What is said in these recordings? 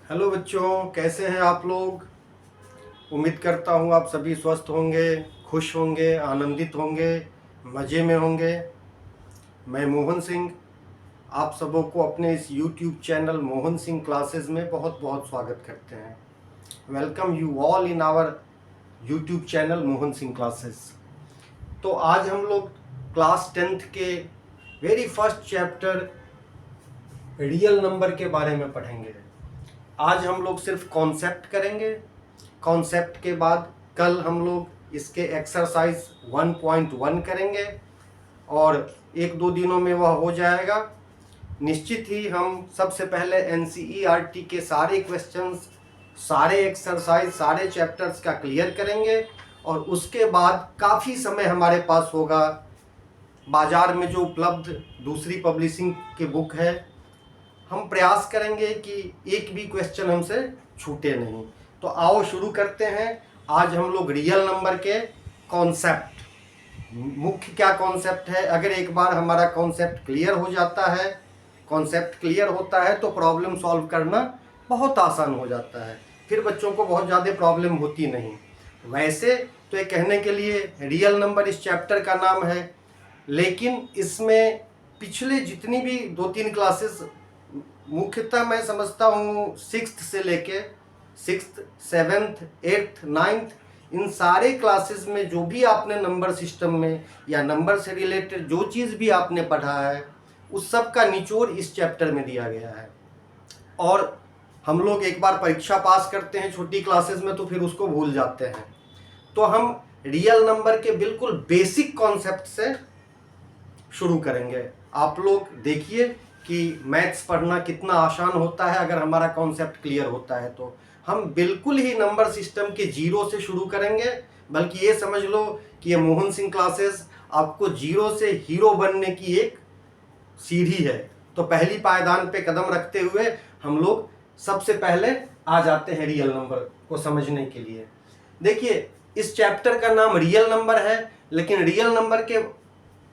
Hello बच्चों, कैसे हैं आप लोग। उम्मीद करता हूँ आप सभी स्वस्थ होंगे, खुश होंगे, आनंदित होंगे, मज़े में होंगे। मैं मोहन सिंह आप सबों को अपने इस YouTube channel Mohan Singh classes में बहुत बहुत स्वागत करते हैं। Welcome you all in our YouTube channel Mohan Singh classes. तो आज हम लोग क्लास 10th के very first chapter real number के बारे में पढ़ेंगे। आज हम लोग सिर्फ कॉन्सेप्ट करेंगे। कॉन्सेप्ट के बाद कल हम लोग इसके एक्सरसाइज 1.1 करेंगे और एक दो दिनों में वह हो जाएगा। निश्चित ही हम सबसे पहले NCERT के सारे क्वेश्चंस, सारे एक्सरसाइज, सारे चैप्टर्स का क्लियर करेंगे और उसके बाद काफ़ी समय हमारे पास होगा। बाज़ार में जो उपलब्ध दूसरी पब्लिशिंग की बुक है, हम प्रयास करेंगे कि एक भी क्वेश्चन हमसे छूटे नहीं। तो आओ शुरू करते हैं। आज हम लोग रियल नंबर के कॉन्सेप्ट, मुख्य क्या कॉन्सेप्ट है, अगर एक बार हमारा कॉन्सेप्ट क्लियर हो जाता है, कॉन्सेप्ट क्लियर होता है तो प्रॉब्लम सॉल्व करना बहुत आसान हो जाता है। फिर बच्चों को बहुत ज़्यादा प्रॉब्लम होती नहीं। वैसे तो ये कहने के लिए रियल नंबर इस चैप्टर का नाम है, लेकिन इसमें पिछले जितनी भी 2-3 क्लासेस, मुख्यतः मैं समझता हूँ 6th से लेके 6th, 7th, 8th, 9th, इन सारे क्लासेस में जो भी आपने नंबर सिस्टम में या नंबर से रिलेटेड जो चीज़ भी आपने पढ़ा है, उस सब का निचोड़ इस चैप्टर में दिया गया है। और हम लोग एक बार परीक्षा पास करते हैं छोटी क्लासेस में तो फिर उसको भूल जाते हैं। तो हम रियल नंबर के बिल्कुल बेसिक कॉन्सेप्ट से शुरू करेंगे। आप लोग देखिए कि मैथ्स पढ़ना कितना आसान होता है अगर हमारा कॉन्सेप्ट क्लियर होता है। तो हम बिल्कुल ही नंबर सिस्टम के जीरो से शुरू करेंगे, बल्कि ये समझ लो कि ये मोहन सिंह क्लासेस आपको जीरो से हीरो बनने की एक सीढ़ी है। तो पहली पायदान पे कदम रखते हुए हम लोग सबसे पहले आ जाते हैं रियल नंबर को समझने के लिए। देखिए, इस चैप्टर का नाम रियल नंबर है, लेकिन रियल नंबर के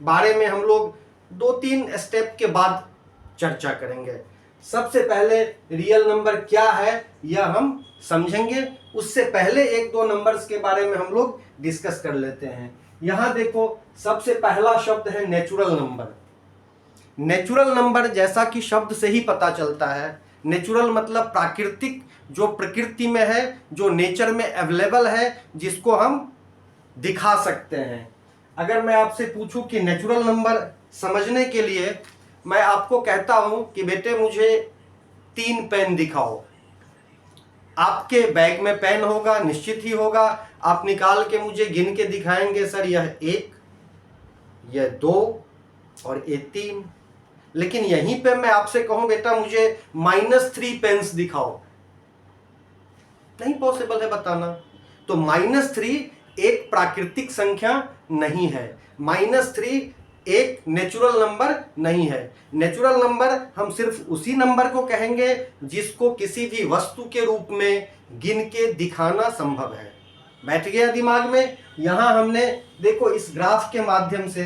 बारे में हम लोग 2-3 स्टेप के बाद चर्चा करेंगे। सबसे पहले रियल नंबर क्या है यह हम समझेंगे, उससे पहले एक दो नंबर्स के बारे में हम लोग डिस्कस कर लेते हैं। यहां देखो, सबसे पहला शब्द है नेचुरल नंबर। नेचुरल नंबर जैसा कि शब्द से ही पता चलता है, नेचुरल मतलब प्राकृतिक, जो प्रकृति में है, जो नेचर में अवेलेबल है, जिसको हम दिखा सकते हैं। अगर मैं आपसे पूछूं कि नेचुरल नंबर समझने के लिए मैं आपको कहता हूं कि बेटे मुझे 3 पेन दिखाओ, आपके बैग में पेन होगा, निश्चित ही होगा। आप निकाल के मुझे गिन के दिखाएंगे, सर यह 1, यह 2 और ये 3। लेकिन यहीं पे मैं आपसे कहूं बेटा मुझे -3 पेन्स दिखाओ, नहीं पॉसिबल है बताना। तो -3 एक प्राकृतिक संख्या नहीं है, -3 एक नेचुरल नंबर नहीं है। नेचुरल नंबर हम सिर्फ उसी नंबर को कहेंगे जिसको किसी भी वस्तु के रूप में गिन के दिखाना संभव है। बैठ गया दिमाग में। यहां हमने देखो इस ग्राफ के माध्यम से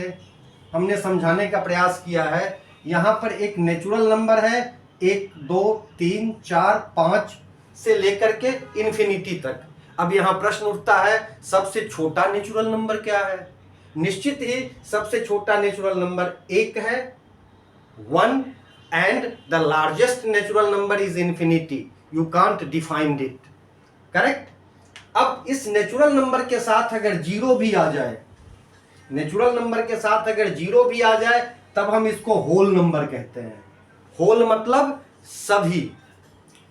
हमने समझाने का प्रयास किया है। यहां पर एक नेचुरल नंबर है, 1 2 3 4 5 से लेकर के इन्फिनिटी तक। अब यहां प्रश्न उठता है, सबसे छोटा नेचुरल नंबर क्या है। निश्चित ही सबसे छोटा नेचुरल नंबर 1 है, 1, and the largest natural number is infinity. You can't defined it, correct. अब इस नेचुरल नंबर के साथ अगर जीरो भी आ जाए, नेचुरल नंबर के साथ अगर जीरो भी आ जाए, तब हम इसको होल नंबर कहते हैं। होल मतलब सभी।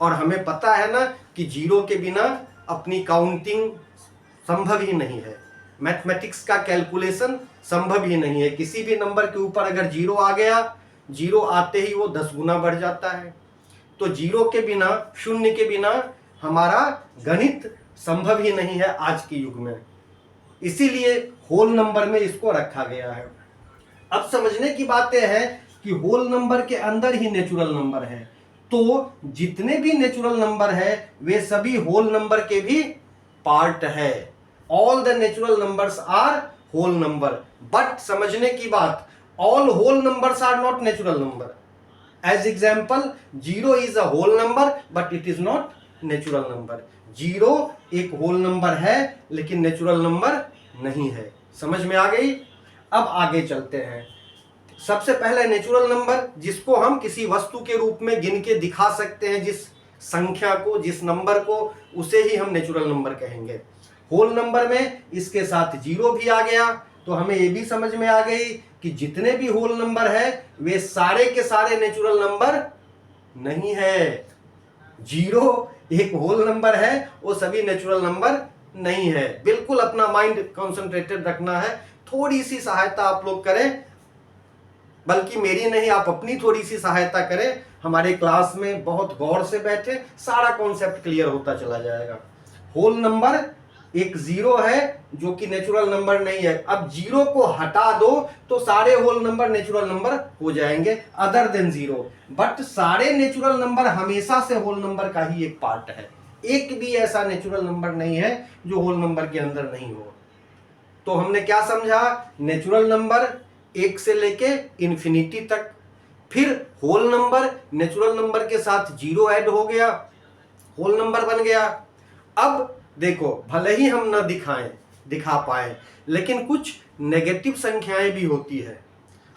और हमें पता है ना कि जीरो के बिना अपनी काउंटिंग संभव ही नहीं है, मैथमेटिक्स का कैलकुलेशन संभव ही नहीं है। किसी भी नंबर के ऊपर अगर जीरो आ गया, जीरो आते ही वो 10 गुना बढ़ जाता है। तो जीरो के बिना, शून्य के बिना हमारा गणित संभव ही नहीं है आज के युग में। इसीलिए होल नंबर में इसको रखा गया है। अब समझने की बात यह है कि होल नंबर के अंदर ही नेचुरल नंबर है। तो जितने भी नेचुरल नंबर है वे सभी होल नंबर के भी पार्ट है। All the natural numbers are whole number. But समझने की बात, all whole numbers are not natural number. As example, 0 is a whole number but it is not natural number. 0 एक whole number है लेकिन natural number नहीं है। समझ में आ गई? अब आगे चलते हैं। सबसे पहले नेचुरल नंबर, जिसको हम किसी वस्तु के रूप में गिन के दिखा सकते हैं, जिस संख्या को, जिस नंबर को, उसे ही हम नेचुरल नंबर कहेंगे। होल नंबर में इसके साथ 0 भी आ गया तो हमें ये भी समझ में आ गई कि जितने भी होल नंबर है वे सारे के सारे नेचुरल नंबर नहीं है। 0 एक होल नंबर है, वो सभी नेचुरल नंबर नहीं है। बिल्कुल अपना माइंड कंसंट्रेटेड रखना है। थोड़ी सी सहायता आप लोग करें, बल्कि मेरी नहीं, आप अपनी थोड़ी सी सहायता करें। हमारे क्लास में बहुत गौर से बैठे, सारा कॉन्सेप्ट क्लियर होता चला जाएगा। होल नंबर एक 0 है जो कि नेचुरल नंबर नहीं है। अब 0 को हटा दो तो सारे होल नंबर नेचुरल नंबर हो जाएंगे अदर देन 0। बट सारे नेचुरल नंबर हमेशा से होल नंबर का ही एक पार्ट है। एक भी ऐसा नेचुरल नंबर नहीं है जो होल नंबर के अंदर नहीं हो। तो हमने क्या समझा? नेचुरल नंबर 1 से लेके इन्फिनिटी तक, फिर होल नंबर, नेचुरल नंबर के साथ 0 ऐड हो गया, होल नंबर बन गया। अब देखो, भले ही हम ना दिखा पाए, लेकिन कुछ नेगेटिव संख्याएं भी होती है।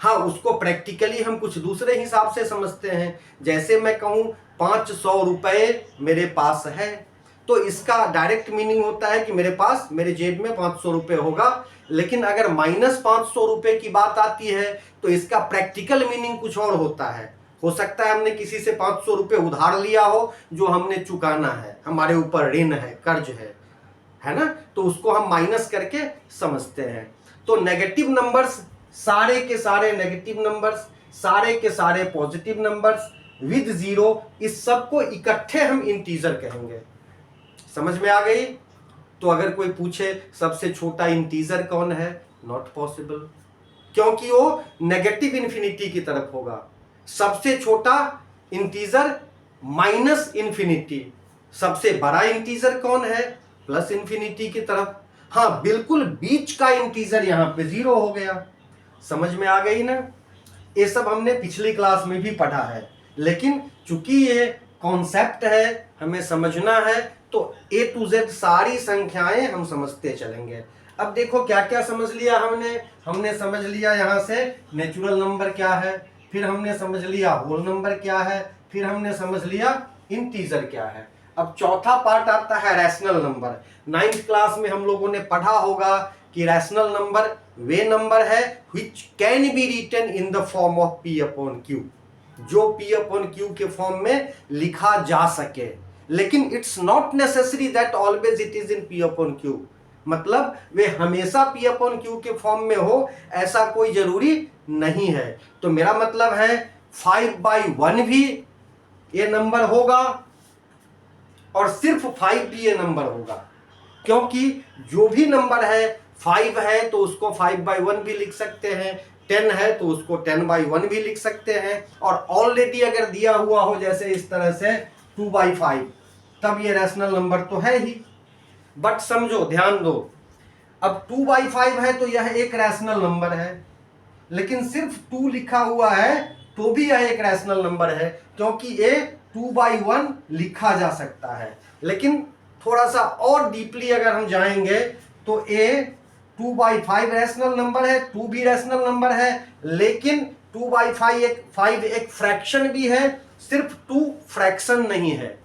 हाँ, उसको प्रैक्टिकली हम कुछ दूसरे हिसाब से समझते हैं। जैसे मैं कहूं 500 रुपए मेरे पास है, तो इसका डायरेक्ट मीनिंग होता है कि मेरे पास, मेरे जेब में 500 रुपए होगा। लेकिन अगर -500 रुपए की बात आती है तो इसका प्रैक्टिकल मीनिंग कुछ और होता है। हो सकता है हमने किसी से 500 रुपए उधार लिया हो जो हमने चुकाना है, हमारे ऊपर ऋण है, कर्ज है ना, तो उसको हम माइनस करके समझते हैं। तो नेगेटिव नंबर्स, सारे के सारे नेगेटिव नंबर्स, सारे के सारे पॉजिटिव नंबर्स विद 0, इस सब को इकट्ठे हम इंटीजर कहेंगे। समझ में आ गई? तो अगर कोई पूछे सबसे छोटा इंटीजर कौन है, नॉट पॉसिबल, क्योंकि वो नेगेटिव इन्फिनिटी की तरफ होगा। सबसे छोटा इंटीजर -इन्फिनिटी। सबसे बड़ा इंटीजर कौन है? प्लस इन्फिनिटी की तरफ। हाँ, बिल्कुल बीच का इंटीजर यहां पे 0 हो गया। समझ में आ गई ना? ये सब हमने पिछली क्लास में भी पढ़ा है, लेकिन चूंकि ये कॉन्सेप्ट है, हमें समझना है, तो A to Z सारी संख्याएं हम समझते चलेंगे। अब देखो क्या क्या समझ लिया हमने समझ लिया यहाँ से नेचुरल नंबर क्या है, फिर हमने समझ लिया होल नंबर क्या है, फिर हमने समझ लिया इंटीजर क्या है। अब चौथा पार्ट आता है रैशनल नंबर। 9th क्लास में हम लोगों ने पढ़ा होगा कि रैशनल नंबर वे नंबर है which can be written in the form of P upon Q, जो P upon Q के फॉर्म में लिखा जा सके। लेकिन it's not necessary that always it is in P upon Q, मतलब वे हमेशा P upon Q के फॉर्म में हो, ऐसा कोई जरूरी नहीं है। तो मेरा मतलब है 5/1 भी ये नंबर होगा और सिर्फ 5 भी ये नंबर होगा, क्योंकि जो भी नंबर है 5 है तो उसको 5/1 भी लिख सकते हैं, 10 है तो उसको 10/1 भी लिख सकते हैं, और ऑलरेडी अगर दिया हुआ हो जैसे इस तरह से 2/5, तब ये रैशनल नंबर तो है ही। बट समझो, ध्यान दो, अब 2/5 है तो यह एक रैशनल नंबर है, लेकिन सिर्फ 2 लिखा हुआ है तो भी यह एक रैशनल नंबर है, क्योंकि ये 2/1 लिखा जा सकता है। लेकिन थोड़ा सा और डीपली अगर हम जाएंगे तो ए 2/5 रैशनल नंबर है, 2 भी रैशनल नंबर है, लेकिन 2/5 एक फ्रैक्शन भी है, सिर्फ 2 फ्रैक्शन नहीं है।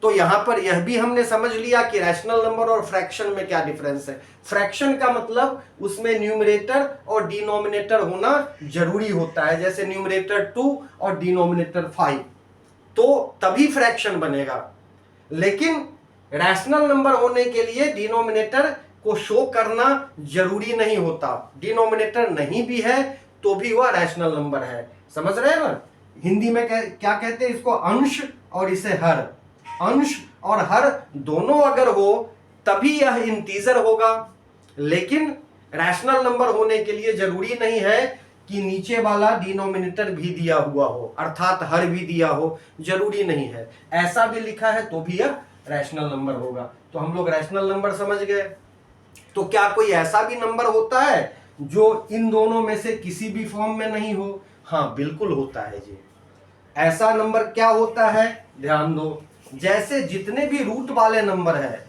तो यहां पर यह भी हमने समझ लिया कि रैशनल नंबर और फ्रैक्शन में क्या डिफरेंस है। फ्रैक्शन का मतलब उसमें न्यूमरेटर और डिनोमिनेटर होना जरूरी होता है, जैसे न्यूमरेटर 2 और डिनोमिनेटर 5, तो तभी फ्रैक्शन बनेगा। लेकिन रैशनल नंबर होने के लिए डिनोमिनेटर को शो करना जरूरी नहीं होता। डिनोमिनेटर नहीं भी है तो भी वह रैशनल नंबर है। समझ रहे हैं ना? हिंदी में क्या कहते हैं इसको? अंश और इसे हर। अंश और हर दोनों अगर हो तभी यह इंटीजर होगा। लेकिन रैशनल नंबर होने के लिए जरूरी नहीं है कि नीचे वाला डिनोमिनेटर भी दिया हुआ हो, अर्थात हर भी दिया हो, जरूरी नहीं है। ऐसा भी लिखा है तो भी यह रैशनल नंबर होगा। तो हम लोग रैशनल नंबर समझ गए। तो क्या कोई ऐसा भी नंबर होता है जो इन दोनों में से किसी भी फॉर्म में नहीं हो? हाँ, बिल्कुल होता है जी। ऐसा नंबर क्या होता है, ध्यान दो, जैसे जितने भी रूट वाले नंबर है,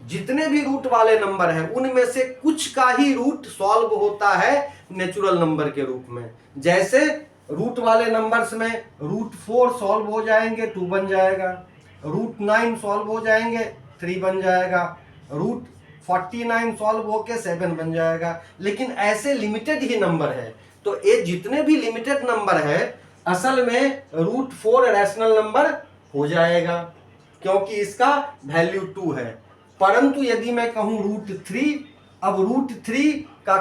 जितने भी रूट वाले नंबर है उनमें से कुछ का ही रूट सॉल्व होता है नेचुरल नंबर के रूप में। जैसे रूट वाले नंबर्स में रूट 4 सॉल्व हो जाएंगे 2 बन जाएगा, रूट 9 सॉल्व हो जाएंगे 3 बन जाएगा, रूट 49 सॉल्व होके 7 बन जाएगा। लेकिन ऐसे लिमिटेड ही नंबर है, तो ये जितने भी लिमिटेड नंबर है असल में रूट 4 रैशनल नंबर हो जाएगा, क्योंकि इसका वैल्यू 2 है। परंतु यदि मैं कहूं रूट 3, अब रूट 3 का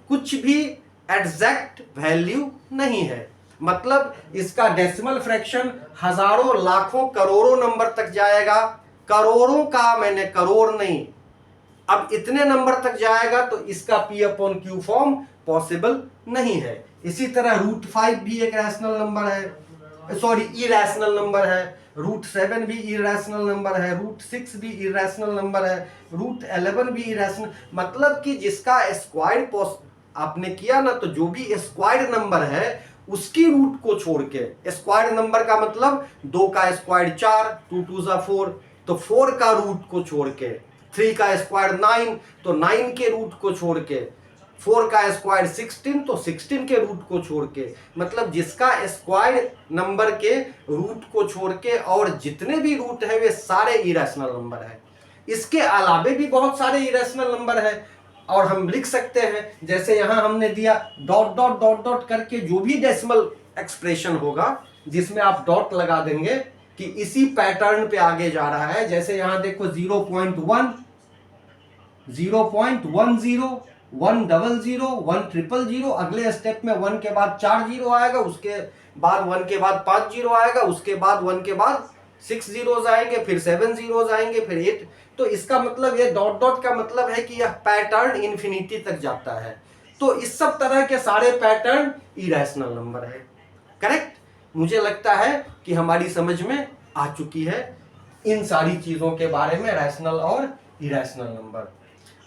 कुछ भी एग्जैक्ट वैल्यू नहीं है, मतलब इसका डेसिमल फ्रैक्शन हजारों लाखों करोड़ों नंबर तक जाएगा। करोड़ों का, मैंने करोड़ नहीं, अब इतने नंबर तक जाएगा, तो इसका P upon Q form possible नहीं है। इसी तरह रूट 5 भी एक रैशनल नंबर है, सॉरी इरैशनल नंबर है, रूट 7 भी इरैशनल नंबर है, रूट 6 भी इरैशनल नंबर है, रूट 11 भी इरैशनल, मतलब कि जिसका स्क्वायर आपने किया ना, तो जो भी स्क्वायर नंबर है उसकी रूट को छोड़ के, स्क्वायर नंबर का मतलब 2 का स्क्वायर 4, 2 2 जा 4, तो 4 का रूट को छोड़ के, 3 का स्क्वायर 9, तो 9 के रूट को छोड़ के, 4 का स्क्वायर 16, तो 16 के रूट को छोड़ के, मतलब जिसका स्क्वायर नंबर के रूट को छोड़ के और जितने भी रूट है वे सारे इरेशनल नंबर है। इसके अलावे भी बहुत सारे इरेशनल नंबर है और हम लिख सकते हैं, जैसे यहां हमने दिया डॉट डॉट डॉट डॉट करके, जो भी डेसिमल एक्सप्रेशन होगा जिसमें आप डॉट लगा देंगे कि इसी पैटर्न पे आगे जा रहा है। जैसे यहां देखो 0.1, 0.10, 100, 100, अगले स्टेप में 1 के बाद 4 जीरो आएगा, उसके बाद 1 के बाद 5 जीरो आएगा, उसके बाद 1 के बाद 6 जीरोज आएंगे, फिर 7 जीरोज आएंगे, फिर 8। तो इसका मतलब ये डॉट डॉट का मतलब है कि यह पैटर्न इन्फिनिटी तक जाता है। तो इस सब तरह के सारे पैटर्न इरेशनल नंबर है। करेक्ट? मुझे लगता है कि हमारी समझ में आ चुकी है इन सारी चीजों के बारे में, रैशनल और इरेशनल नंबर।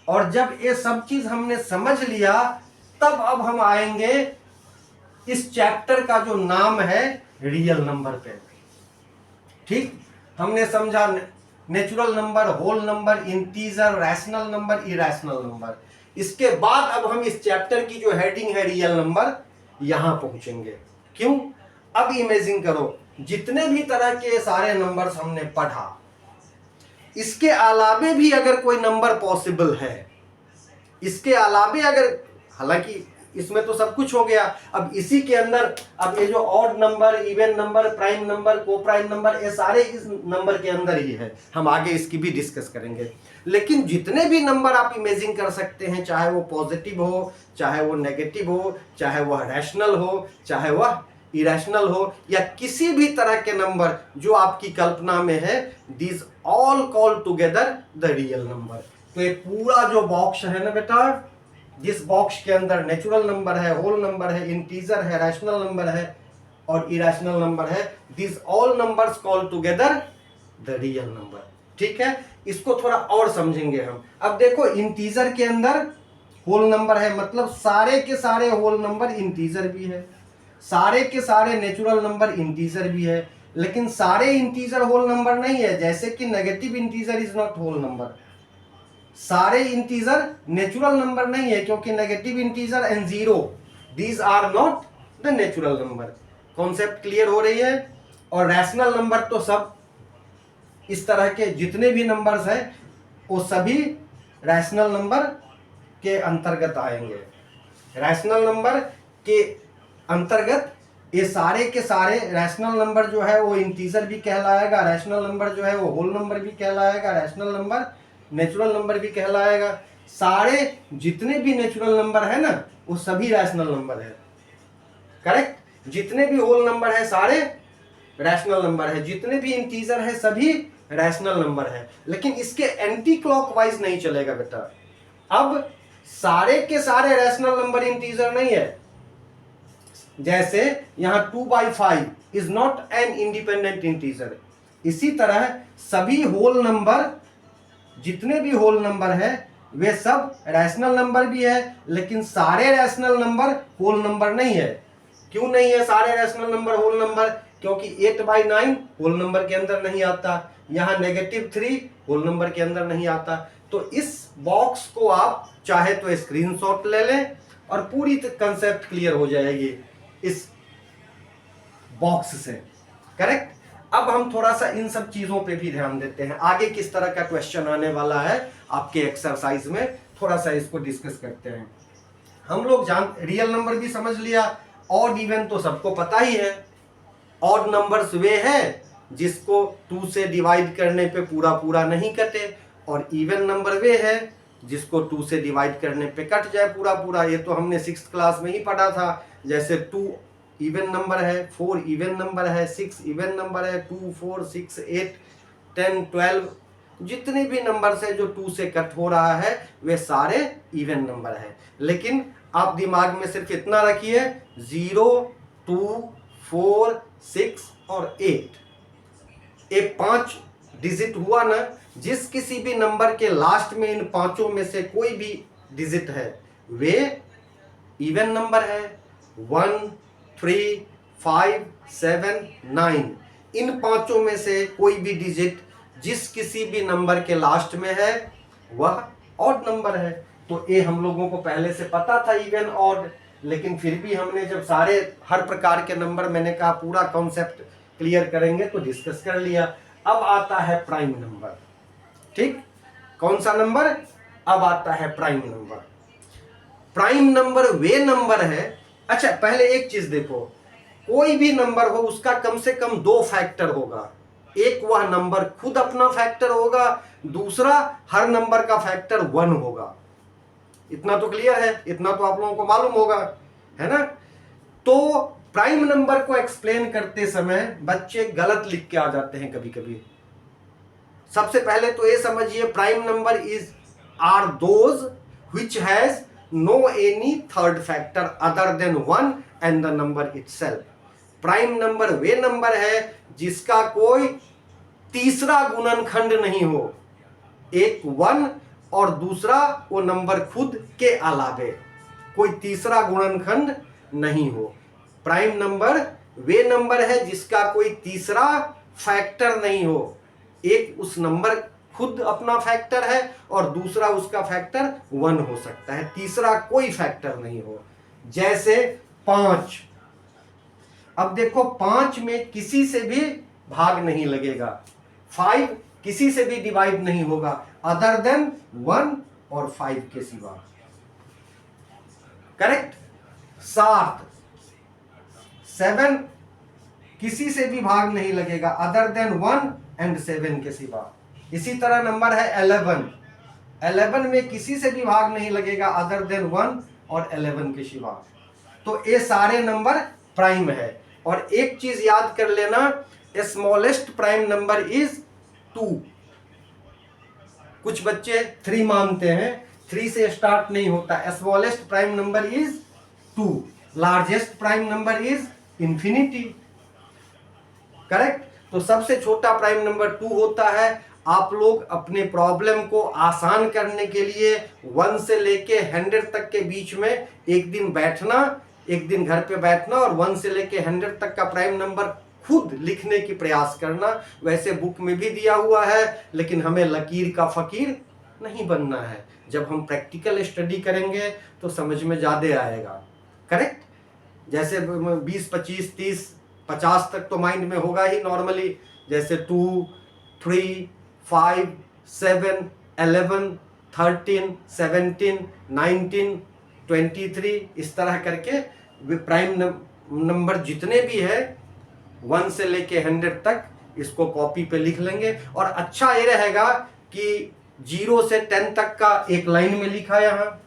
और जब ये सब चीज हमने समझ लिया, तब अब हम आएंगे इस चैप्टर का जो नाम है रियल नंबर पे। ठीक, हमने समझा natural number, whole number, integer, rational number, irrational number. इसके बाद अब हम इस चैप्टर की जो हेडिंग है रियल नंबर, यहां पहुंचेंगे। क्यों? अब इमेजिन करो, जितने भी तरह के सारे नंबर्स हमने पढ़ा, इसके अलावे भी अगर कोई नंबर पॉसिबल है, इसके अलावे अगर, हालांकि इसमें तो सब कुछ हो गया, अब इसी के अंदर अब ये जो odd number, even number, prime number, को प्राइम नंबर, ये सारे इस नंबर के अंदर ही है। हम आगे इसकी भी डिस्कस करेंगे। लेकिन जितने भी नंबर आप इमेजिन कर सकते हैं, चाहे वो पॉजिटिव हो, चाहे वो नेगेटिव हो, चाहे वह रैशनल हो, चाहे वह इरेशनल हो, या किसी भी तरह के नंबर जो आपकी कल्पना में है, this all call together the real number. तो ये पूरा जो बॉक्स है ना बेटा, जिस बॉक्स के अंदर नेचुरल नंबर है, होल नंबर है, इंटीजर है, रैशनल नंबर है और इरेशनल नंबर है, this all numbers call together the real number. ठीक है, इसको थोड़ा और समझेंगे हम। अब देखो, इंटीजर के अंदर होल नंबर है, मतलब सारे के सारे होल नंबर इंटीजर भी है, सारे के सारे नेचुरल नंबर इंटीजर भी है, लेकिन सारे इंटीजर होल नंबर नहीं है। जैसे कि negative integer is not whole number, सारे इंटीजर नेचुरल नंबर नहीं है, क्योंकि negative integer and zero, these are not the natural number. Concept clear हो रही है? और रैशनल नंबर तो सब इस तरह के जितने भी नंबर्स हैं वो सभी रैशनल नंबर के अंतर्गत आएंगे। रैशनल नंबर के अंतर्गत ये सारे के सारे, रैशनल नंबर जो है वो इंटीजर भी कहलाएगा, रैशनल नंबर जो है वो होल नंबर भी कहलाएगा, रैशनल नंबर नेचुरल नंबर भी कहलाएगा। सारे जितने भी नेचुरल नंबर है ना, वो सभी रैशनल नंबर है। करेक्ट? जितने भी होल नंबर है सारे रैशनल नंबर है, जितने भी इंटीजर है सभी रैशनल नंबर है। लेकिन इसके एंटी क्लॉकवाइज नहीं चलेगा बेटा। अब सारे के सारे रैशनल नंबर इंटीजर नहीं है। जैसे यहां 2/5 is not an independent integer, इसी तरह सभी होल नंबर, जितने भी होल नंबर है वे सब रैशनल नंबर भी है, लेकिन सारे रैशनल नंबर होल नंबर नहीं है। क्यों नहीं है सारे रैशनल नंबर होल नंबर? क्योंकि 8/9 होल नंबर के अंदर नहीं आता, यहाँ -3 होल नंबर के अंदर नहीं आता। तो इस बॉक्स को आप चाहे तो स्क्रीनशॉट ले लें और पूरी कंसेप्ट क्लियर हो जाएगी इस बॉक्स से। करेक्ट। अब हम थोड़ा सा इन सब चीजों पे भी ध्यान देते हैं, आगे किस तरह का क्वेश्चन आने वाला है आपके एक्सरसाइज में, थोड़ा सा इसको डिस्कस करते हैं। हम लोग रियल नंबर भी समझ लिया, ऑड इवन तो सबको पता ही है। ऑड नंबर्स वे हैं जिसको 2 से डिवाइड करने पे पूरा पूरा नहीं कटे, और इवन नंबर वे है जिसको 2 से डिवाइड करने पे कट जाए पूरा पूरा। ये तो हमने 6th क्लास में ही पढ़ा था। जैसे 2 इवन नंबर है, 4 इवन नंबर है, 6 इवन नंबर है, 2, 4, 6, 8, 10, 12 जितने भी नंबर्स है जो 2 से कट हो रहा है वे सारे इवन नंबर है। लेकिन आप दिमाग में सिर्फ इतना रखिए 0, 2, 4, 6 और 8, ये 5 डिजिट हुआ ना। जिस किसी भी नंबर के लास्ट में इन पांचों में से कोई भी डिजिट है वे इवन नंबर है। 1, 3, 5, 7, 9 इन पांचों में से कोई भी डिजिट जिस किसी भी नंबर के लास्ट में है वह ऑड नंबर है। तो ये हम लोगों को पहले से पता था इवन ऑड, लेकिन फिर भी हमने जब सारे हर प्रकार के नंबर, मैंने कहा पूरा कॉन्सेप्ट क्लियर करेंगे तो डिस्कस कर लिया। अब आता है प्राइम नंबर। ठीक, कौन सा नंबर? अब आता है प्राइम नंबर। प्राइम नंबर वे नंबर है। अच्छा, पहले एक चीज देखो, कोई भी नंबर हो उसका कम से कम 2 फैक्टर होगा। एक वह नंबर खुद अपना फैक्टर होगा, दूसरा हर नंबर का फैक्टर 1 होगा। इतना तो क्लियर है, इतना तो आप लोगों को मालूम होगा, है ना? तो प्राइम नंबर को एक्सप्लेन करते समय बच्चे गलत लिख के आ जाते हैं कभी कभी। सबसे पहले तो ये समझिए, prime number are those which has no any third factor other than 1 and the number itself. Prime number वे नंबर है जिसका कोई तीसरा गुणनखंड नहीं हो, एक 1 और दूसरा वो नंबर खुद के अलावे कोई तीसरा गुणनखंड नहीं हो। प्राइम नंबर वे नंबर है जिसका कोई तीसरा फैक्टर नहीं हो, एक उस नंबर खुद अपना फैक्टर है और दूसरा उसका फैक्टर 1 हो सकता है, तीसरा कोई फैक्टर नहीं हो। जैसे 5, अब देखो 5 में किसी से भी भाग नहीं लगेगा, 5 किसी से भी डिवाइड नहीं होगा अदर देन 1 और 5 के सिवा। करेक्ट। 7 किसी से भी भाग नहीं लगेगा अदर देन 1 एंड 7 के सिवा। इसी तरह नंबर है 11 में किसी से भी भाग नहीं लगेगा अदर देन 1 और 11 के सिवा। तो ये सारे नंबर प्राइम है। और एक चीज याद कर लेना, स्मॉलेस्ट प्राइम नंबर इज 2। कुछ बच्चे 3 मानते हैं, 3 से स्टार्ट नहीं होता। Smallest prime number is 2, largest prime number is infinity. Correct. तो सबसे छोटा प्राइम नंबर 2 होता है। आप लोग अपने प्रॉब्लम को आसान करने के लिए 1 से लेके 100 तक के बीच में एक दिन बैठना, एक दिन घर पे बैठना और 1 से लेके 100 तक का प्राइम नंबर खुद लिखने की प्रयास करना। वैसे बुक में भी दिया हुआ है, लेकिन हमें लकीर का फकीर नहीं बनना है। जब हम प्रैक्टिकल स्टडी करेंगे तो समझ में ज़्यादा आएगा। करेक्ट। जैसे 20, 25, 30, 50 तक तो माइंड में होगा ही नॉर्मली। जैसे 2, 3, 5, 7, 11, 13, 17, 19, 23 इस तरह करके वे प्राइम नंबर जितने भी है 1 से लेके 100 तक इसको कॉपी पे लिख लेंगे। और अच्छा ये रहेगा कि 0 से 10 तक का एक लाइन में लिखा, यहाँ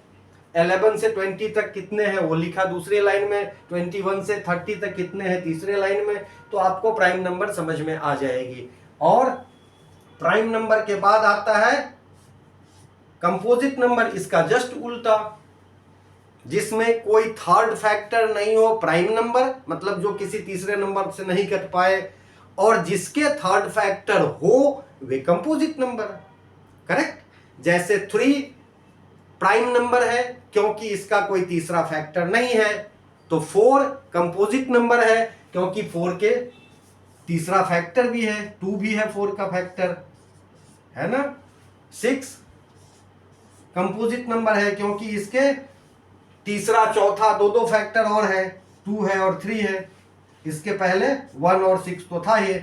11 से 20 तक कितने हैं वो लिखा दूसरी लाइन में, 21 से 30 तक कितने हैं तीसरे लाइन में। तो आपको प्राइम नंबर समझ में आ जाएगी। और प्राइम नंबर के बाद आता है कंपोजिट नंबर, इसका जस्ट उल्टा, जिसमें कोई थर्ड फैक्टर नहीं हो। प्राइम नंबर मतलब जो किसी तीसरे नंबर से नहीं कट पाए, और जिसके थर्ड फैक्टर हो वे कंपोजिट नंबर। करेक्ट। जैसे 3 प्राइम नंबर है क्योंकि इसका कोई तीसरा फैक्टर नहीं है। तो 4 कंपोजिट नंबर है क्योंकि 4 के तीसरा फैक्टर भी है, 2 भी है 4 का फैक्टर, है ना। 6 कंपोजिट नंबर है क्योंकि इसके तीसरा चौथा दो फैक्टर और है, 2 है और 3 है। इसके पहले 1 और 6 तो था ये।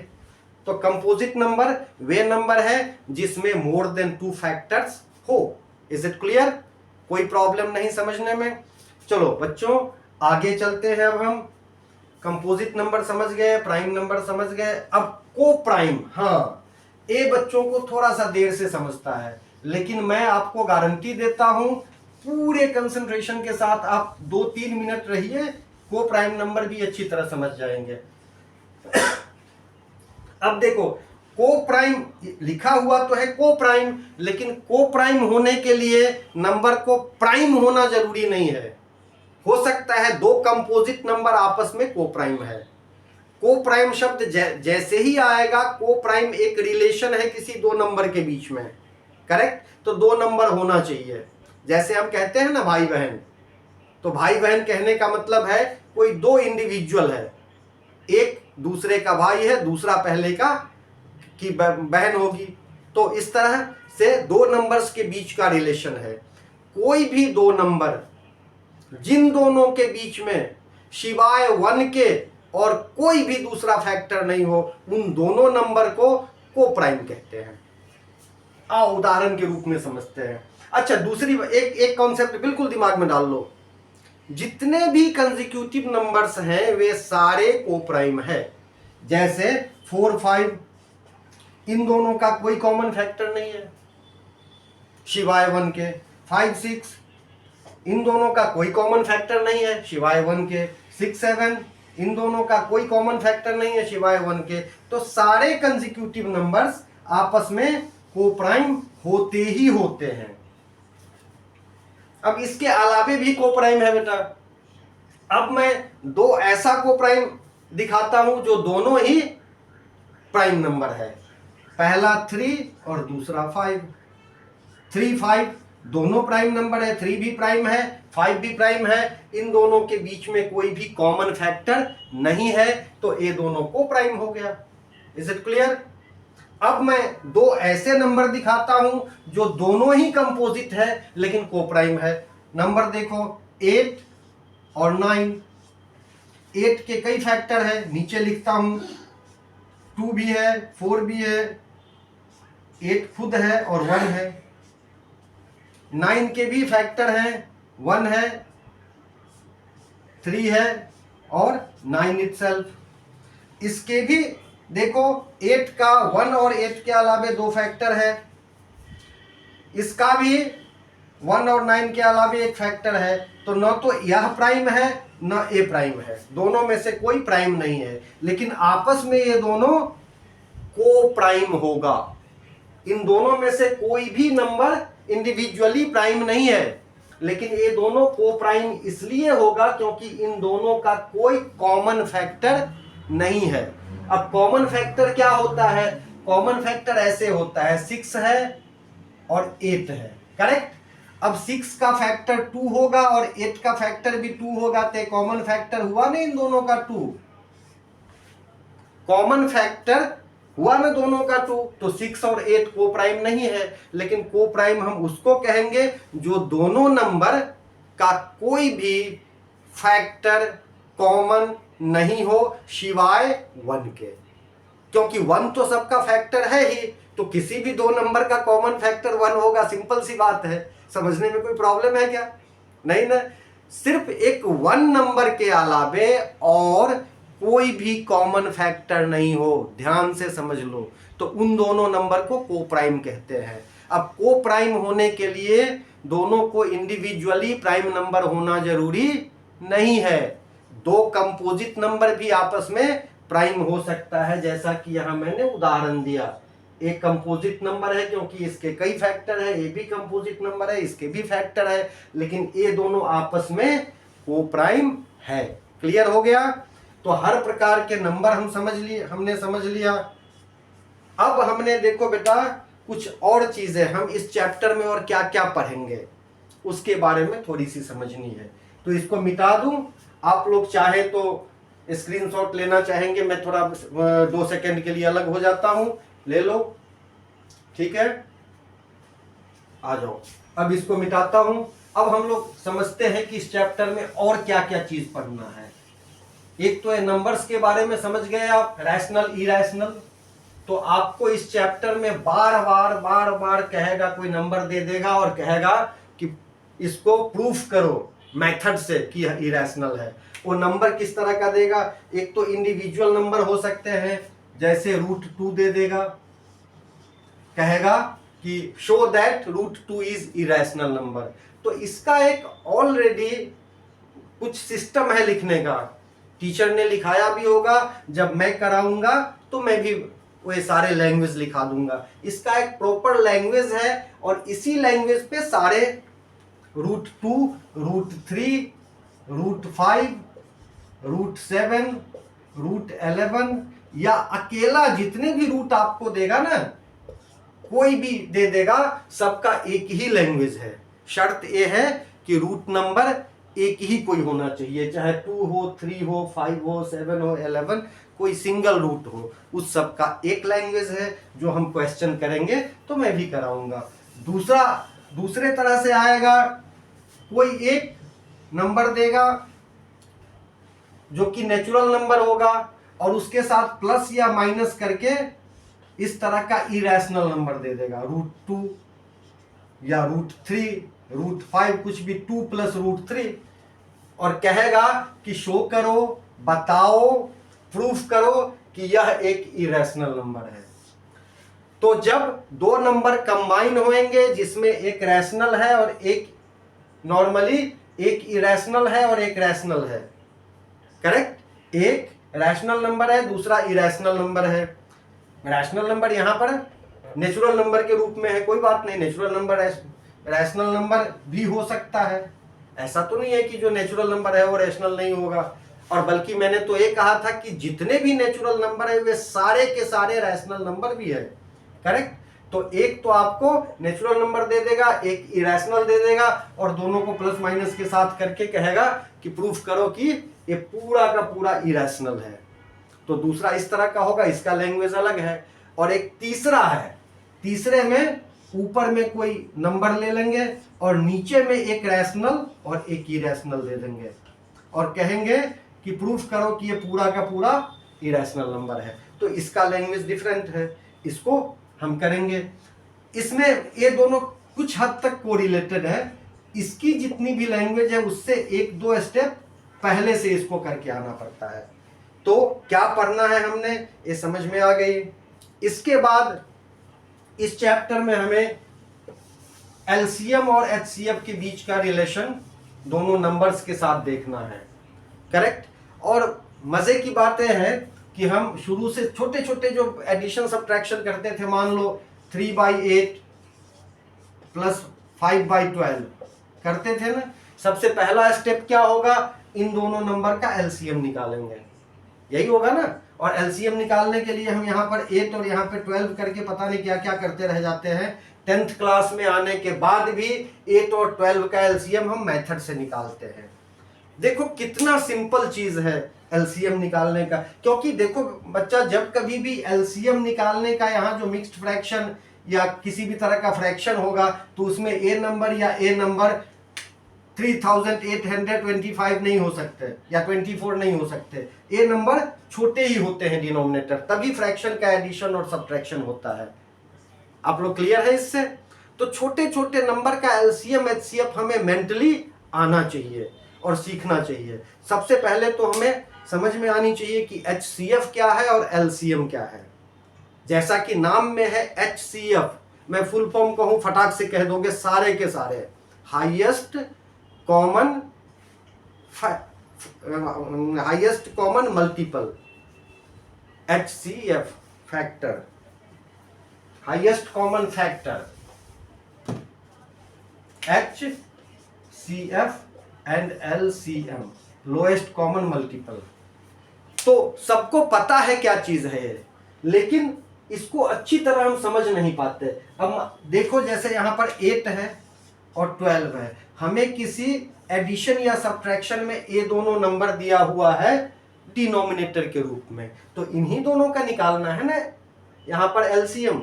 तो कंपोजिट नंबर वे नंबर है जिसमें मोर देन 2 फैक्टर्स हो। Is it clear? कोई प्रॉब्लम नहीं समझने में? चलो बच्चों आगे चलते हैं। अब हम कंपोजिट नंबर समझ गए, प्राइम नंबर समझ गए, अब को प्राइम। हाँ, ये बच्चों को थोड़ा सा देर से समझता है, लेकिन मैं आपको गारंटी देता हूं पूरे कंसंट्रेशन के साथ आप 2-3 मिनट रहिए, को प्राइम नंबर भी अच्छी तरह समझ जाएंगे। अब देखो, को प्राइम लिखा हुआ तो है को प्राइम, लेकिन को प्राइम होने के लिए नंबर को प्राइम होना जरूरी नहीं है। हो सकता है दो कंपोजिट नंबर आपस में को प्राइम है। को प्राइम शब्द जैसे ही आएगा, को प्राइम एक रिलेशन है किसी दो नंबर के बीच में, करेक्ट। तो दो नंबर होना चाहिए। जैसे हम कहते हैं ना भाई बहन, तो भाई बहन कहने का मतलब है कोई दो इंडिविजुअल है, एक दूसरे का भाई है, दूसरा पहले का की बहन होगी। तो इस तरह से दो नंबर्स के बीच का रिलेशन है। कोई भी दो नंबर जिन दोनों के बीच में शिवाय 1 के और कोई भी दूसरा फैक्टर नहीं हो, उन दोनों नंबर को प्राइम कहते हैं। आओ उदाहरण के रूप में समझते हैं। अच्छा, दूसरी एक कॉन्सेप्ट बिल्कुल दिमाग में डाल लो, जितने भी कंसेक्यूटिव नंबर्स हैं वे सारे को प्राइम है। जैसे 4, 5, इन दोनों का कोई कॉमन फैक्टर नहीं है शिवाय 1 के। 5, 6, इन दोनों का कोई कॉमन फैक्टर नहीं है शिवाय 1 के। 6, 7, इन दोनों का कोई कॉमन फैक्टर नहीं है शिवाय 1 के। तो सारे कंसेक्यूटिव नंबर्स आपस में को प्राइम होते ही होते हैं। अब इसके अलावे भी को प्राइम है बेटा। अब मैं दो ऐसा को प्राइम दिखाता हूं जो दोनों ही प्राइम नंबर है। पहला 3 और दूसरा 5। 3, 5 दोनों प्राइम नंबर है, 3 भी प्राइम है, 5 भी प्राइम है। इन दोनों के बीच में कोई भी कॉमन फैक्टर नहीं है, तो ये दोनों को प्राइम हो गया। Is it clear? अब मैं दो ऐसे नंबर दिखाता हूं जो दोनों ही कंपोजिट है लेकिन को प्राइम है। नंबर देखो 8 और 9। 8 के कई फैक्टर है, नीचे लिखता हूं। 2 भी है, 4 भी है, 8 खुद है और 1 है। 9 के भी फैक्टर हैं, 1 है, 3 है और 9 इटसेल्फ। इसके भी देखो 8 का 1 और 8 के अलावे दो फैक्टर है। इसका भी 1 और 9 के अलावे एक फैक्टर है। तो न तो यह प्राइम है न ए प्राइम है, दोनों में से कोई प्राइम नहीं है, लेकिन आपस में ये दोनों को प्राइम होगा। इन दोनों में से कोई भी नंबर इंडिविजुअली प्राइम नहीं है, लेकिन ये दोनों को प्राइम इसलिए होगा क्योंकि इन दोनों का कोई कॉमन फैक्टर नहीं है। अब कॉमन फैक्टर क्या होता है? कॉमन फैक्टर ऐसे होता है, 6 है और 8 है, करेक्ट। अब 6 का फैक्टर 2 होगा और 8 का फैक्टर भी 2 होगा, तो कॉमन फैक्टर हुआ ना इन दोनों का 2। कॉमन फैक्टर हुआ ना दोनों का 2, तो 6 और 8 को प्राइम नहीं है, लेकिन को प्राइम हम उसको कहेंगे जो दोनों नंबर का कोई भी फैक्टर कॉमन नहीं हो शिवाय 1 के। क्योंकि 1 तो सबका फैक्टर है ही, तो किसी भी दो नंबर का कॉमन फैक्टर 1 होगा। सिंपल सी बात है, समझने में कोई प्रॉब्लम है क्या? नहीं ना। सिर्फ एक 1 नंबर के अलावे और कोई भी कॉमन फैक्टर नहीं हो, ध्यान से समझ लो, तो उन दोनों नंबर को प्राइम कहते हैं। अब को प्राइम होने के लिए दोनों को इंडिविजुअली प्राइम नंबर होना जरूरी नहीं है। दो कंपोजिट नंबर भी आपस में प्राइम हो सकता है, जैसा कि यहां मैंने उदाहरण दिया। एक कंपोजिट नंबर है क्योंकि इसके कई फैक्टर है, ये भी कंपोजिट नंबर है, इसके भी फैक्टर है, लेकिन ये दोनों आपस में को प्राइम है। क्लियर हो गया? तो हर प्रकार के नंबर हमने समझ लिया। अब हमने देखो बेटा कुछ और चीजें हम इस चैप्टर में और क्या क्या पढ़ेंगे उसके बारे में थोड़ी सी समझनी है, तो इसको मिटा दूं आप लोग चाहे तो स्क्रीनशॉट लेना चाहेंगे, मैं थोड़ा 2 सेकंड के लिए अलग हो जाता हूं, ले लो, ठीक है। आ जाओ, अब इसको मिटाता हूं। अब हम लोग समझते हैं कि इस चैप्टर में और क्या क्या चीज पढ़ना है। एक तो नंबर्स के बारे में समझ गए आप, रैशनल इरैशनल। तो आपको इस चैप्टर में बार बार कहेगा, कोई नंबर दे देगा और कहेगा कि इसको प्रूफ करो मेथड से कि इरैशनल है। वो नंबर किस तरह का देगा? एक तो इंडिविजुअल नंबर हो सकते हैं, जैसे √2 दे देगा, कहेगा कि show that √2 is irrational number. तो इसका एक ऑलरेडी कुछ सिस्टम है लिखने का, टीचर ने लिखाया भी होगा, जब मैं कराऊंगा तो मैं भी वो सारे लैंग्वेज लिखा दूंगा। इसका एक प्रॉपर लैंग्वेज है और इसी लैंग्वेज पे सारे √2, √3, √5, √7, √11 या अकेला जितने भी रूट आपको देगा ना, कोई भी दे देगा, सबका एक ही लैंग्वेज है। शर्त यह है कि रूट नंबर एक ही कोई होना चाहिए, चाहे 2 हो, 3 हो, 5 हो, 7 हो, 11, कोई सिंगल रूट हो, उस सब का एक लैंग्वेज है जो हम क्वेश्चन करेंगे तो मैं भी कराऊंगा। दूसरे तरह से आएगा, कोई एक नंबर देगा जो कि नेचुरल नंबर होगा और उसके साथ प्लस या माइनस करके इस तरह का इरैशनल नंबर दे देगा, √2 या √3, √5, कुछ भी 2 + √3, और कहेगा कि शो करो, बताओ, प्रूफ करो कि यह एक इरैशनल नंबर है। तो जब दो नंबर कंबाइन होंगे जिसमें एक रैशनल है और एक नॉर्मली, एक इरैशनल है और एक रैशनल है, करेक्ट, एक रैशनल नंबर है, दूसरा इरैशनल नंबर है। रैशनल नंबर यहां पर नेचुरल नंबर के रूप में है, कोई बात नहीं, नेचुरल नंबर रैशनल नंबर भी हो सकता है, ऐसा तो नहीं है कि जो नेचुरल नंबर है वो रैशनल नहीं होगा। और बल्कि मैंने तो ये कहा था कि जितने भी नेचुरल नंबर है वे सारे के सारे रैशनल नंबर भी है, करेक्ट। तो एक तो आपको नेचुरल नंबर दे देगा, एक इरैशनल दे देगा और दोनों को प्लस माइनस के साथ करके कहेगा कि प्रूफ करो कि ये पूरा का पूरा इरैशनल है। तो दूसरा इस तरह का होगा, इसका लैंग्वेज अलग है। और एक तीसरा है, तीसरे में ऊपर में कोई नंबर ले लेंगे और नीचे में एक रैशनल और एक इरैशनल दे देंगे और कहेंगे कि प्रूफ करो कि ये पूरा का पूरा इरैशनल नंबर है। तो इसका लैंग्वेज डिफरेंट है, इसको हम करेंगे। इसमें ये दोनों कुछ हद तक कोरिलेटेड है, इसकी जितनी भी लैंग्वेज है उससे 1-2 स्टेप पहले से इसको करके आना पड़ता है। तो क्या पढ़ना है हमने, ये समझ में आ गई। इसके बाद इस चैप्टर में हमें एलसीएम और एचसीएफ के बीच का रिलेशन दोनों नंबर्स के साथ देखना है, करेक्ट। और मजे की बात यह है कि हम शुरू से छोटे छोटे जो एडिशन सब्ट्रैक्शन करते थे, मान लो 3/8 + 5/12 करते थे ना, सबसे पहला स्टेप क्या होगा, इन दोनों नंबर का एलसीएम निकालेंगे, यही होगा ना। और एलसीएम निकालने के लिए हम यहाँ पर 8 और यहाँ पे 12 करके पता नहीं क्या क्या करते रह जाते हैं। 10th क्लास में आने के बाद भी 8 और 12 का एलसीएम हम मेथड से निकालते हैं। देखो कितना सिंपल चीज है एलसीएम निकालने का, क्योंकि देखो बच्चा, जब कभी भी एलसीएम निकालने का यहाँ जो मिक्स्ड फ्रैक्शन या किसी भी तरह का फ्रैक्शन होगा तो उसमें ए नंबर या ए नंबर 3825 नहीं हो सकते या 24 नहीं हो सकते, ए नंबर छोटे ही होते हैं डिनोमिनेटर, तभी फ्रैक्शन का एडिशन और सब्ट्रैक्शन होता है। आप लोग क्लियर है इससे? तो छोटे छोटे नंबर का एलसीएम एचसीएफ हमें मेंटली आना चाहिए और सीखना चाहिए। सबसे पहले तो हमें समझ में आनी चाहिए कि एचसीएफ क्या है और एलसीएम क्या है। जैसा कि नाम में है एचसीएफ, मैं फुल फॉर्म कहूं फटाक से कह दोगे सारे के सारे, highest common multiple, HCF factor, highest common factor, HCF and LCM, lowest common multiple. तो सबको पता है क्या चीज है ये, लेकिन इसको अच्छी तरह हम समझ नहीं पाते। अब देखो जैसे यहाँ पर 8 है और 12 है, हमें किसी एडिशन या सब्ट्रैक्शन में ये दोनों नंबर दिया हुआ है डिनोमिनेटर के रूप में, तो इन्हीं दोनों का निकालना है ना यहाँ पर एलसीएम।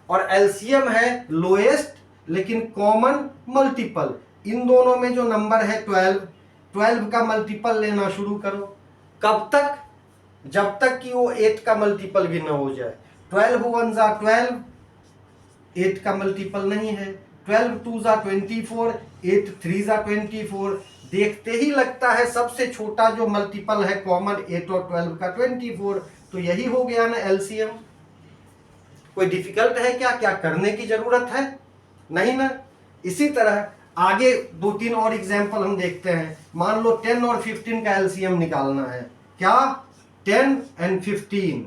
और एलसीएम है लोएस्ट लेकिन कॉमन मल्टीपल। इन दोनों में जो नंबर है 12 का मल्टीपल लेना शुरू करो। कब तक? जब तक कि वो 8 का मल्टीपल भी ना हो जाए। 12 1 जा 12, 8 का मल्टीपल नहीं है। 12 2 जा 24, 8 3 जा 24। देखते ही लगता है सबसे छोटा जो मल्टीपल है कॉमन 8 और 12 का 24, तो यही हो गया ना एलसीएम। कोई डिफिकल्ट है क्या? क्या करने की जरूरत है? नहीं ना। इसी तरह आगे 2-3 और एग्जाम्पल हम देखते हैं। मान लो 10 और 15 का एलसीएम निकालना है। क्या? 10 और 15।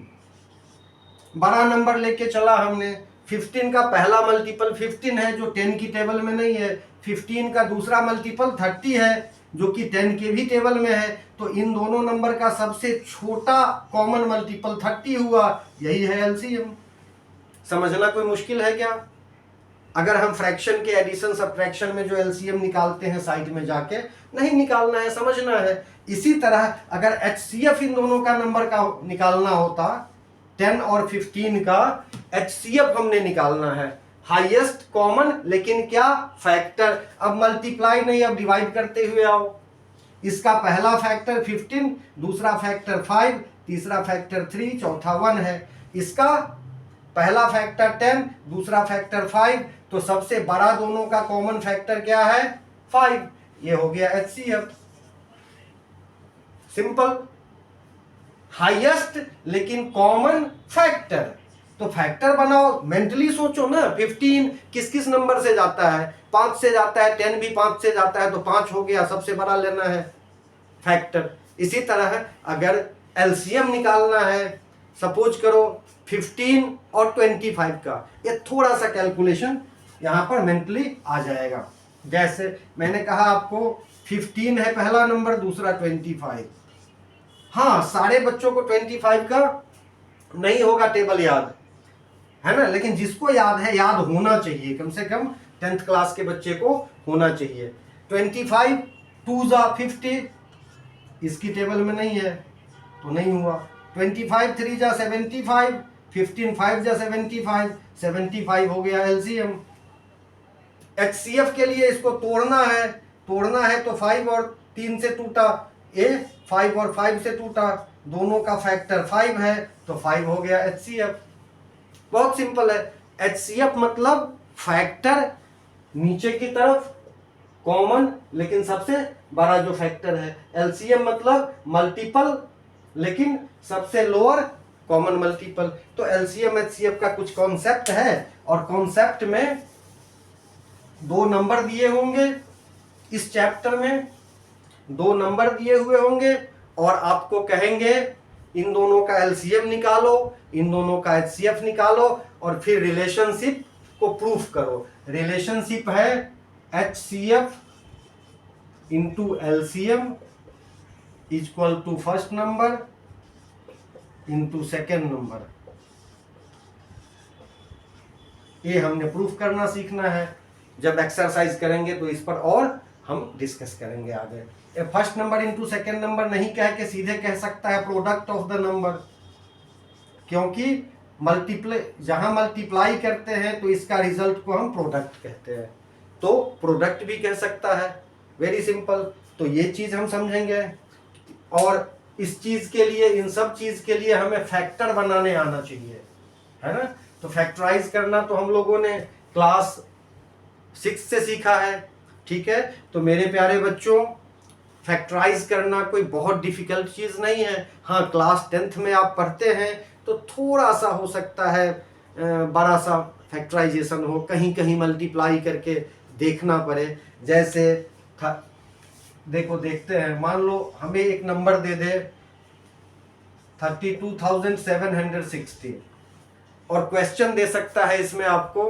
बड़ा नंबर लेके चला हमने। 15 का पहला मल्टीपल 15 है जो 10 की टेबल में नहीं है। 15 का दूसरा मल्टीपल 30 है जो कि 10 के भी टेबल में है। तो इन दोनों नंबर का सबसे छोटा कॉमन मल्टीपल 30 हुआ। यही है एलसीएम। समझना कोई मुश्किल है क्या? अगर हम फ्रैक्शन के एडिशन सब्ट्रैक्शन में जो एलसीएम निकालते हैं साइड में जाके, नहीं निकालना है, समझना है। इसी तरह अगर एचसीएफ इन दोनों का नंबर का निकालना होता, 10 और 15 का एचसीएफ हमने निकालना है, हाईएस्ट कॉमन, लेकिन क्या? फैक्टर। अब मल्टीप्लाई नहीं, अब डिवाइड करते हुए आओ। इसका पहला फैक्टर 15, दूसरा फैक्टर 5, तीसरा फैक्टर 3, चौथा 1 है। इसका पहला फैक्टर 10, दूसरा फैक्टर 5, तो सबसे बड़ा दोनों का कॉमन फैक्टर क्या है? 5। ये हो गया एचसीएफ। सिंपल। हाईएस्ट लेकिन कॉमन फैक्टर, तो फैक्टर बनाओ, मेंटली सोचो ना। 15 किस किस नंबर से जाता है? 5 से जाता है, 10 भी 5 से जाता है, तो 5 हो गया, सबसे बड़ा लेना है फैक्टर। इसी तरह अगर एलसीएम निकालना है, सपोज करो 15 और 25 का, ये थोड़ा सा कैलकुलेशन यहाँ पर मेंटली आ जाएगा। जैसे मैंने कहा आपको 15 है पहला नंबर, दूसरा 25। हाँ, सारे बच्चों को 25 का नहीं होगा टेबल याद, है ना, लेकिन जिसको याद है, याद होना चाहिए, कम से कम 10th क्लास के बच्चे को होना चाहिए। 25 2 जा 50, इसकी टेबल में नहीं है तो नहीं हुआ। 25 3 जा 75, 15 5 जा 75, 75 हो गया एलसीएम। एचसीएफ के लिए इसको तोड़ना है तो 5 और 3 से टूटा, ए 5 और 5 से टूटा, दोनों का फैक्टर 5 है, तो 5 हो गया एचसीएफ। बहुत सिंपल है। एचसीएफ मतलब फैक्टर नीचे की तरफ कॉमन लेकिन सबसे बड़ा जो फैक्टर है। एलसीएम मतलब मल्टीपल लेकिन सबसे लोअर कॉमन मल्टीपल। तो एलसीएम एचसीएफ का कुछ कॉन्सेप्ट है, और कॉन्सेप्ट में 2 नंबर दिए होंगे। इस चैप्टर में 2 नंबर दिए हुए होंगे और आपको कहेंगे इन दोनों का एलसीएम निकालो, इन दोनों का एचसीएफ निकालो, और फिर रिलेशनशिप को प्रूफ करो। रिलेशनशिप है HCF into LCM equal to first number into second number. ये हमने प्रूफ करना सीखना है। जब एक्सरसाइज करेंगे तो इस पर और हम डिस्कस करेंगे आगे। ये first number into second number नहीं कह के सीधे कह सकता है प्रोडक्ट ऑफ द नंबर, क्योंकि जहां मल्टीप्लाई करते हैं तो इसका रिजल्ट को हम प्रोडक्ट कहते हैं, तो प्रोडक्ट भी कह सकता है। Very simple. तो ये चीज हम समझेंगे, और इस चीज के लिए, इन सब चीज के लिए हमें फैक्टर बनाने आना चाहिए, है ना। तो फैक्टराइज करना तो हम लोगों ने क्लास 6 से सीखा है, ठीक है। तो मेरे प्यारे बच्चों, फैक्टराइज करना कोई बहुत डिफिकल्ट चीज़ नहीं है। हाँ, क्लास 10th में आप पढ़ते हैं तो थोड़ा सा हो सकता है बड़ा सा फैक्टराइजेशन हो, कहीं कहीं मल्टीप्लाई करके देखना पड़े। जैसे देखते हैं, मान लो हमें एक नंबर दे दे 32,760, और क्वेश्चन दे सकता है इसमें आपको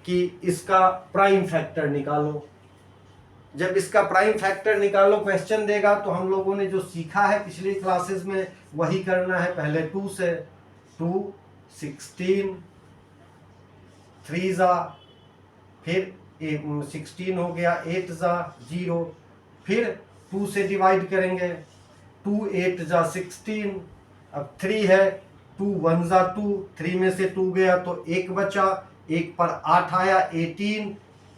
कि इसका प्राइम फैक्टर निकालो। जब इसका प्राइम फैक्टर निकालो क्वेश्चन देगा, तो हम लोगों ने जो सीखा है पिछली क्लासेस में वही करना है। पहले 2 से 2 16 3 जा, फिर 16 हो गया, 8 जा 0, फिर 2 से डिवाइड करेंगे, 2 8 जा 16, अब 3 है, 2 1 जा 2, 3 में से 2 गया तो 1 बचा, 1 पर 8 आया 18,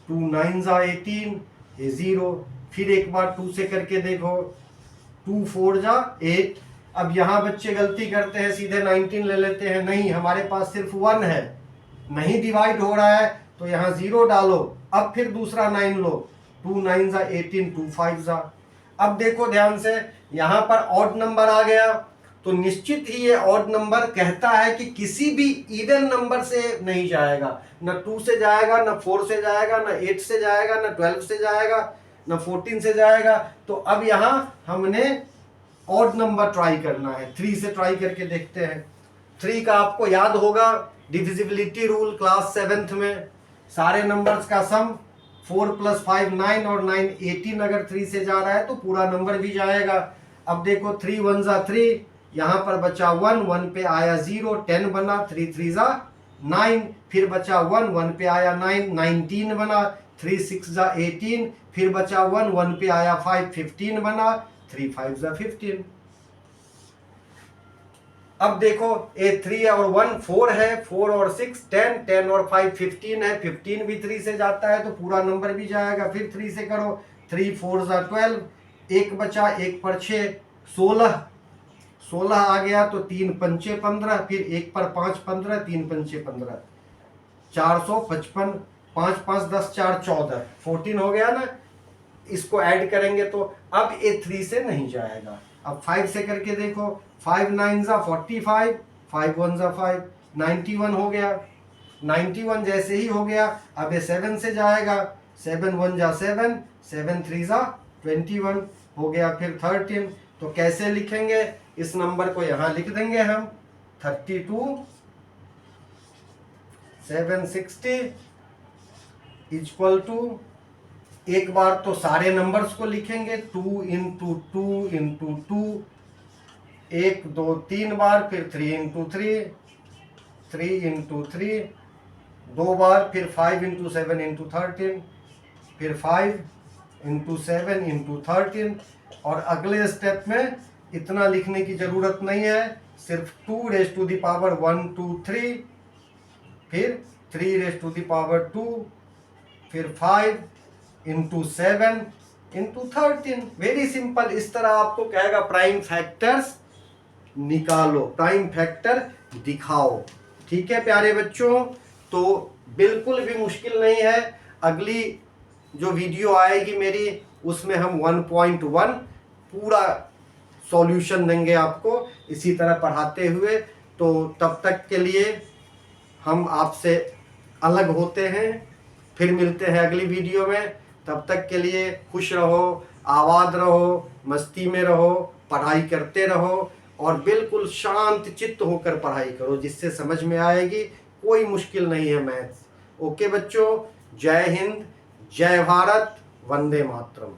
2 9 जा 18, ये 0। फिर एक बार 2 से करके देखो, 2 4 जा 8। अब यहाँ बच्चे गलती करते हैं, सीधे 19 ले लेते हैं, नहीं, हमारे पास सिर्फ 1 है, नहीं डिवाइड हो रहा है, तो यहाँ 0 डालो। अब फिर दूसरा 9 लो, 2 9 जा 18, 2 5 जा। अब देखो ध्यान से, यहाँ पर ऑड नंबर आ गया, तो निश्चित ही ये ऑड नंबर कहता है कि किसी भी इवन नंबर से नहीं जाएगा, न 2 से जाएगा, न 4 से जाएगा, न 8 से जाएगा, न 12 से जाएगा, न 14 से जाएगा। तो अब यहाँ हमने ऑड नंबर ट्राई करना है, 3 से ट्राई करके देखते हैं। 3 का आपको याद होगा डिविजिबिलिटी रूल क्लास 7th में, सारे नंबर्स का सम 4 + 5 9 और 9 18, अगर 3 से जा रहा है तो पूरा नंबर भी जाएगा। अब देखो 3 1 जा 3, यहाँ पर बचा 1, 1 पे आया 0, 10 बना, 3 3 जा 9, फिर बचा 1, 1 पे आया 9, 19 बना, 3 6 जा 18, फिर बचा 1, 1 पे आया 5, 15 बना, 3 5 जा 15। अब देखो ये 3 और 1 4 है, 4 और 6 10, 10 और 5 15 है, 15 भी 3 से जाता है तो पूरा नंबर भी जाएगा। फिर 3 से करो, 3 4 जा 12, 1 बचा, 1 पर 6 16, 16 आ गया तो 3 पंचे 15, फिर 1 पर 5 15, 3 पंचे 15, 455, 5 5 10 4 14, 14 हो गया ना। इसको ऐड करेंगे तो अब ये 3 से नहीं जाएगा। अब 5 से करके देखो, 5 9 जा 45, 5 1 जा 5, 91 हो गया। 91 जैसे ही हो गया, अब ये 7 से जाएगा, 7 1 जा 7, 7 3 जा 21 हो गया। फिर 13, तो कैसे लिखेंगे, इस नंबर को यहाँ लिख देंगे हम 32 760 इक्वल टू, एक बार तो सारे नंबर्स को लिखेंगे 2 × 2 × 2, 1 2 3 बार, फिर 3 × 3, 3 × 3 2 बार, फिर 5 × 7 × 13, फिर 5 × 7 × 13। और अगले स्टेप में इतना लिखने की जरूरत नहीं है, सिर्फ 2⁻1 2 3, फिर 3⁻2, फिर 5 × 7 × 13। Very simple. इस तरह आपको कहेगा प्राइम फैक्टर्स निकालो, प्राइम फैक्टर दिखाओ। ठीक है प्यारे बच्चों, तो बिल्कुल भी मुश्किल नहीं है। अगली जो वीडियो आएगी मेरी, उसमें हम 1.1 पूरा सॉल्यूशन देंगे आपको, इसी तरह पढ़ाते हुए। तो तब तक के लिए हम आपसे अलग होते हैं, फिर मिलते हैं अगली वीडियो में। तब तक के लिए खुश रहो, आबाद रहो, मस्ती में रहो, पढ़ाई करते रहो और बिल्कुल शांत चित्त होकर पढ़ाई करो, जिससे समझ में आएगी। कोई मुश्किल नहीं है मैथ्स। ओके बच्चों, जय हिंद, जय भारत, वंदे मातरम।